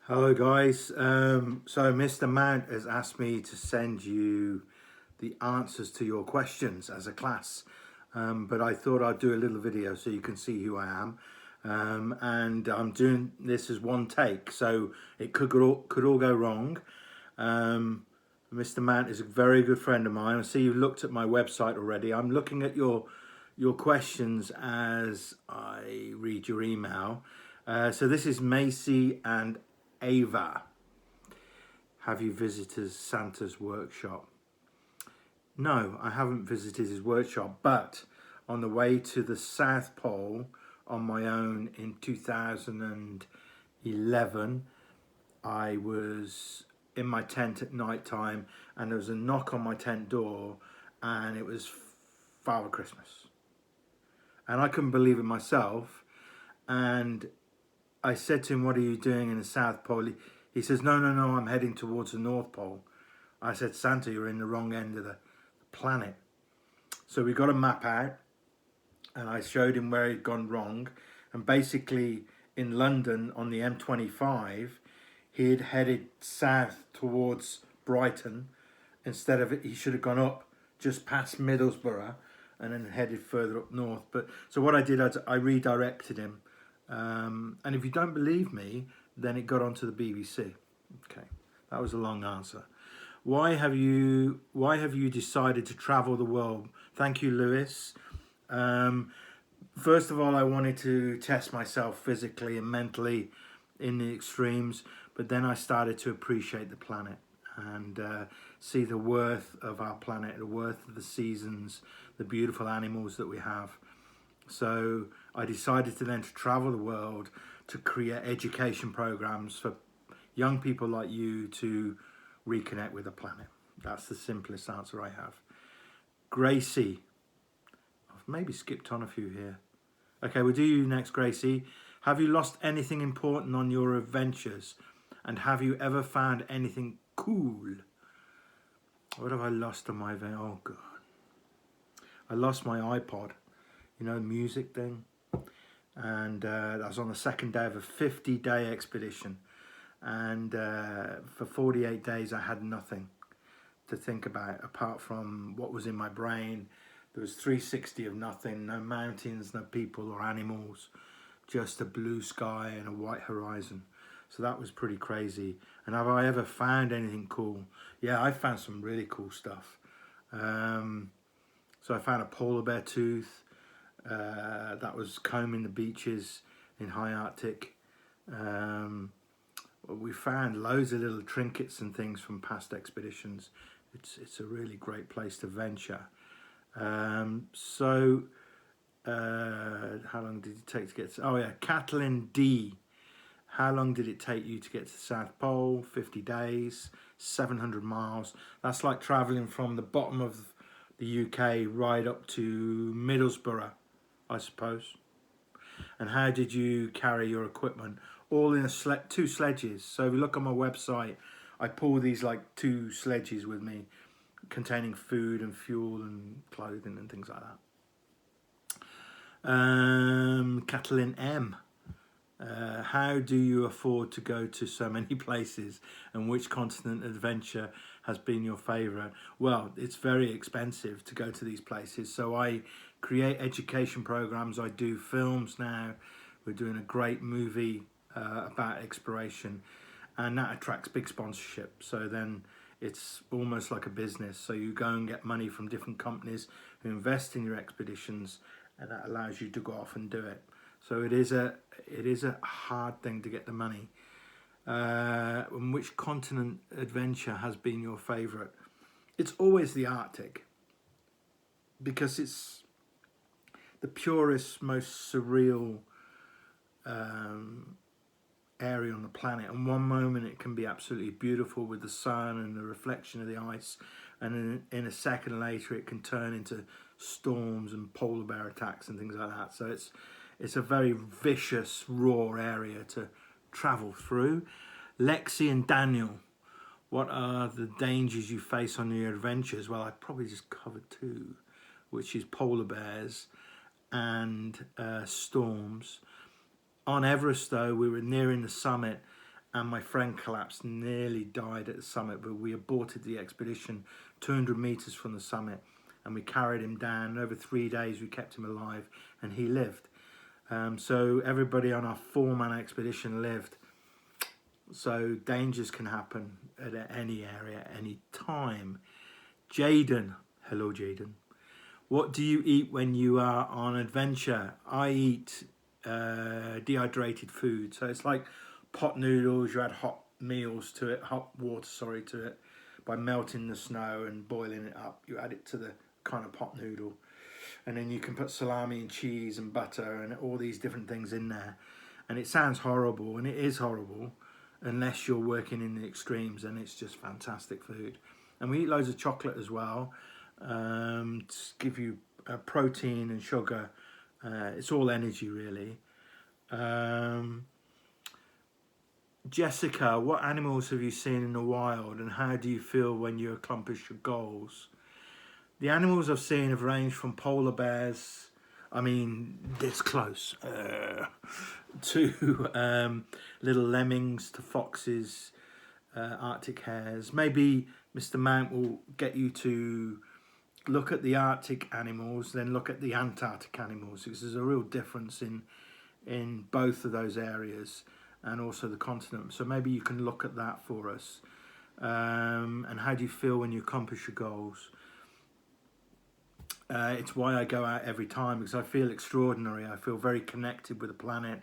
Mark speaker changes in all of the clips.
Speaker 1: Hello, guys. So, Mr. Mount has asked me to send you the answers to your questions as a class, but I thought I'd do a little video so you can see who I am. And I'm doing this as one take, so it could all go wrong. Mr. Mount is a very good friend of mine. I see you've looked at my website already. I'm looking at your questions as I read your email. So this is Macy and Ava. Have you visited Santa's workshop? No, I haven't visited his workshop, but on the way to the South Pole on my own in 2011, I was in my tent at night time and there was a knock on my tent door and it was Father Christmas. And I couldn't believe it myself. And I said to him, "What are you doing in the South Pole?" He says, "No, no, no, I'm heading towards the North Pole." I said, "Santa, you're in the wrong end of the planet." So we got a map out and I showed him where he'd gone wrong. And basically in London on the M25, he had headed south towards Brighton. Instead of it, he should have gone up just past Middlesbrough and then headed further up north. But so what I did, I redirected him. And if you don't believe me, then it got onto the BBC. Okay, that was a long answer. Why have you decided to travel the world? Thank you, Lewis. First of all, I wanted to test myself physically and mentally in the extremes, but then I started to appreciate the planet and see the worth of our planet, the worth of the seasons, the beautiful animals that we have. So I decided to then to travel the world to create education programs for young people like you to reconnect with the planet. That's the simplest answer I have. Gracie, I've maybe skipped on a few here. Okay, we'll do you next, Gracie. Have you lost anything important on your adventures? And have you ever found anything cool? What have I lost on my adventure? Oh, God. I lost my iPod, the music thing. And that was on the second day of a 50-day expedition. And for 48 days, I had nothing to think about apart from what was in my brain. There was 360 of nothing, no mountains, no people or animals, just a blue sky and a white horizon. So that was pretty crazy. And have I ever found anything cool? Yeah, I found some really cool stuff. So I found a polar bear tooth that was combing the beaches in high Arctic. We found loads of little trinkets and things from past expeditions. It's a really great place to venture. So how long did it take to get to... Oh yeah, Kathleen D. How long did it take you to get to the South Pole? 50 days, 700 miles. That's like travelling from the bottom of the UK right up to Middlesbrough, I suppose. And how did you carry your equipment? All in two sledges. So if you look on my website, I pull these like two sledges with me containing food and fuel and clothing and things like that. Kathleen M. How do you afford to go to so many places, and which continent adventure has been your favourite? Well, it's very expensive to go to these places, so I create education programs. I do films now. We're doing a great movie about exploration, and that attracts big sponsorship. So then it's almost like a business. So you go and get money from different companies who invest in your expeditions, and that allows you to go off and do it. So it is a hard thing to get the money. And which continent adventure has been your favourite? It's always the Arctic, because it's the purest, most surreal area on the planet. And one moment it can be absolutely beautiful with the sun and the reflection of the ice, and in a second later it can turn into storms and polar bear attacks and things like that. So it's a very vicious, raw area to travel through. Lexi and Daniel, what are the dangers you face on your adventures? Well, I probably just covered two, which is polar bears and storms. On Everest, though, we were nearing the summit and my friend collapsed, nearly died at the summit, but we aborted the expedition 200 meters from the summit, and we carried him down. Over 3 days we kept him alive, and he lived. So everybody on our 4-man expedition lived. So dangers can happen at any area, any time. Jaden, hello Jaden. What do you eat when you are on adventure? I eat dehydrated food. So it's like pot noodles. You add hot water to it by melting the snow and boiling it up. You add it to the kind of pot noodle, and then you can put salami and cheese and butter and all these different things in there. And it sounds horrible, and it is horrible unless you're working in the extremes, and it's just fantastic food. And we eat loads of chocolate as well, to give you protein and sugar. It's all energy really. Jessica, what animals have you seen in the wild, and how do you feel when you accomplish your goals? The animals I've seen have ranged from polar bears, I mean this close, to little lemmings, to foxes, Arctic hares. Maybe Mr. Mount will get you to look at the Arctic animals, then look at the Antarctic animals, because there's a real difference in both of those areas, and also the continent. So maybe you can look at that for us. And how do you feel when you accomplish your goals? It's why I go out every time, because I feel extraordinary. I feel very connected with the planet.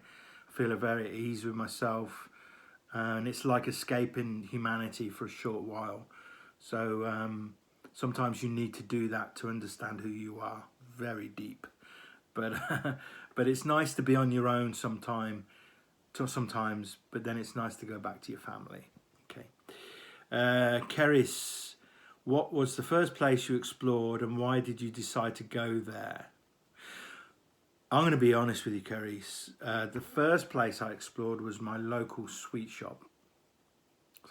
Speaker 1: I feel very at ease with myself. And it's like escaping humanity for a short while. So sometimes you need to do that to understand who you are. Very deep. But but it's nice to be on your own sometimes, but then it's nice to go back to your family. Okay. Keris, what was the first place you explored, and why did you decide to go there? I'm going to be honest with you, Keris. The first place I explored was my local sweet shop.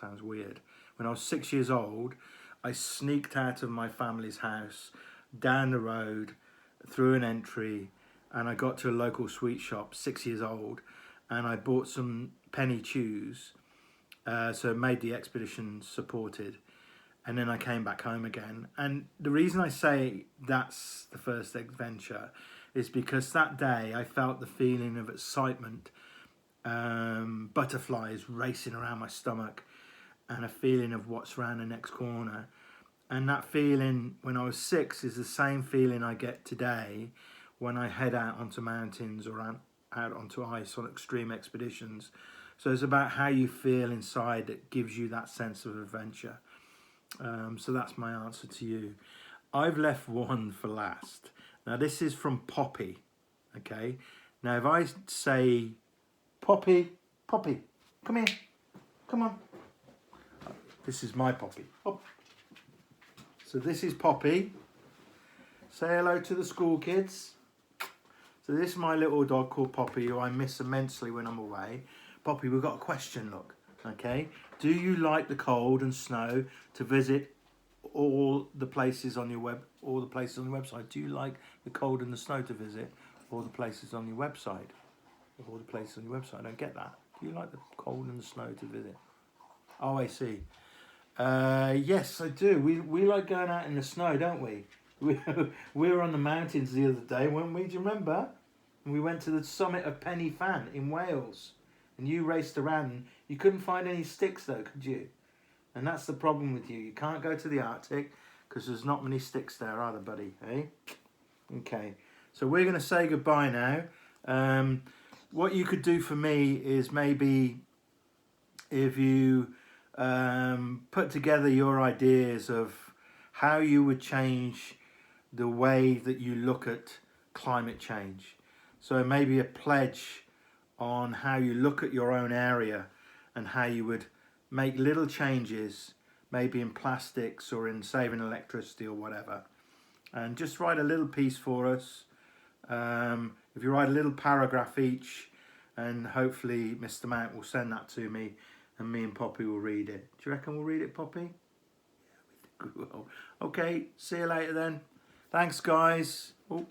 Speaker 1: Sounds weird. When I was 6 years old, I sneaked out of my family's house, down the road, through an entry, and I got to a local sweet shop, 6 years old, and I bought some penny chews, so it made the expedition supported. And then I came back home again. And the reason I say that's the first adventure is because that day I felt the feeling of excitement, butterflies racing around my stomach, and a feeling of what's around the next corner. And that feeling when I was 6 is the same feeling I get today when I head out onto mountains or out onto ice on extreme expeditions. So it's about how you feel inside that gives you that sense of adventure. So that's my answer to you. I've left one for last. Now this is from Poppy. Okay. Now if I say, Poppy, come here, come on. This is my Poppy. Oh. So this is Poppy. Say hello to the school kids. So this is my little dog called Poppy, who I miss immensely when I'm away. Poppy, we've got a question, look. Okay. Do you like the cold and snow to visit all the places on your website? Do you like the cold and the snow to visit all the places on your website? All the places on your website. I don't get that. Do you like the cold and the snow to visit? Oh, I see. Yes, I do. We like going out in the snow, don't we? We were on the mountains the other day, weren't we? Do you remember? And we went to the summit of Pen y Fan in Wales. And you raced around. You couldn't find any sticks though, could you? And that's the problem with you. You can't go to the Arctic because there's not many sticks there, are there, buddy? Eh? Okay. So we're going to say goodbye now. What you could do for me is maybe if you put together your ideas of how you would change the way that you look at climate change. So maybe a pledge on how you look at your own area and how you would make little changes, maybe in plastics or in saving electricity or whatever. And just write a little piece for us. If you write a little paragraph each, and hopefully Mr. Mount will send that to me and me and Poppy will read it. Do you reckon we'll read it, Poppy? Yeah, we think we will. Okay, see you later then. Thanks, guys. Oh.